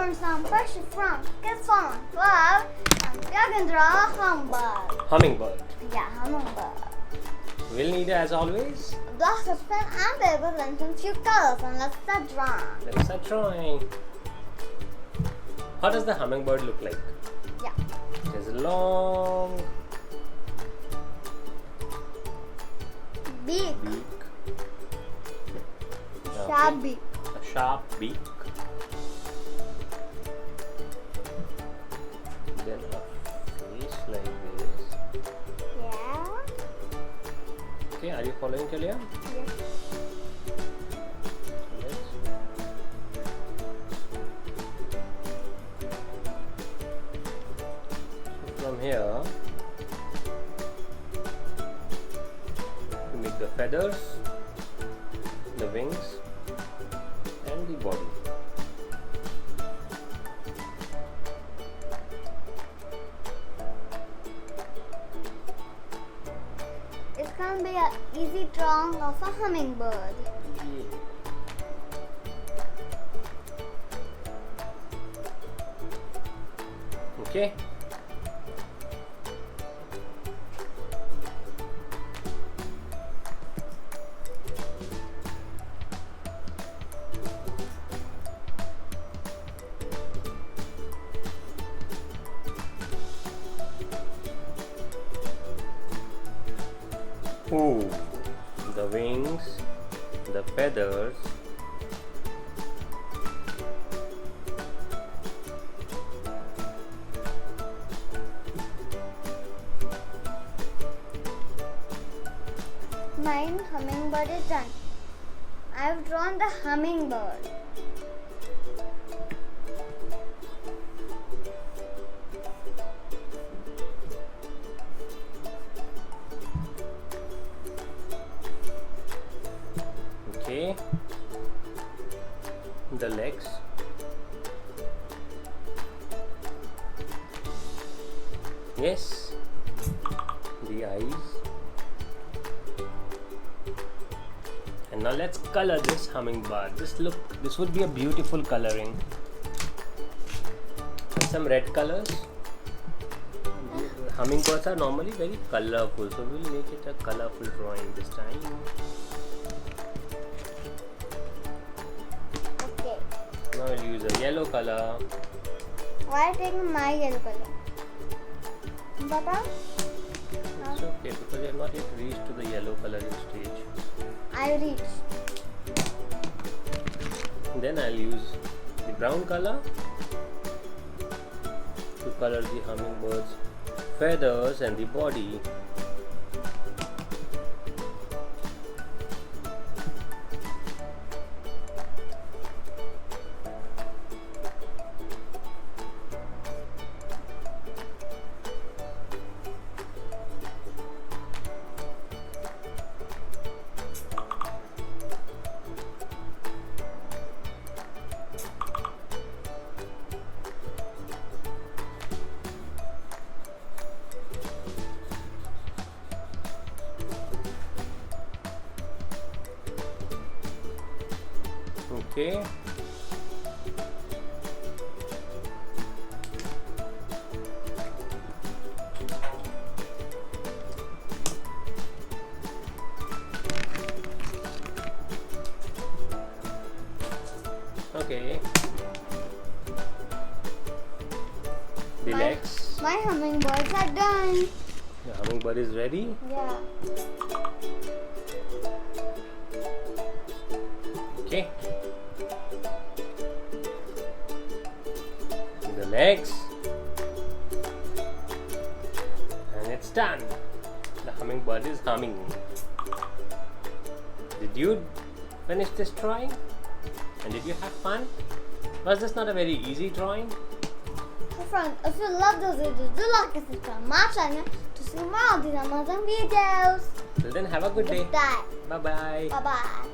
from some Parikshet from Kids 112, and we are going to draw a hummingbird. Hummingbird. Yeah, hummingbird. We'll need, as always, Blocks of pen and paper, then some few colors, and let's start drawing. let's start drawing. How does the hummingbird look like? Yeah. It is long Beak. beak. Sharp Okay. beak. A sharp beak. Then a face like this. Yeah. Okay, are you following, Kalia? Yes. So from here, we make the feathers, the wings, and the body. It's gonna be an easy drawing of a hummingbird. Okay. Ooh, the wings, the feathers, Mine hummingbird is done. I've drawn the hummingbird. okay, the legs, yes, the eyes, and now let's color this hummingbird. This would be a beautiful coloring. And some red colors. Hummingbirds are normally very colorful, so we'll make it a colorful drawing this time. Okay. Now I'll use a yellow color. Why are you taking my yellow color? Papa? It's okay because we have not yet reached to the yellow coloring stage. I reach. Then I'll use the brown color to color the hummingbird's feathers and the body. Okay. Okay. The legs. My hummingbirds are done. The hummingbird is ready. Yeah. Okay. The legs. And it's done. The hummingbird is humming. Did you finish this drawing? And did you have fun? Was this not a very easy drawing? So friends, if you love this video, do like and subscribe my channel to see more of these amazing videos. Till then, have a good day. Bye. Bye bye. Bye bye.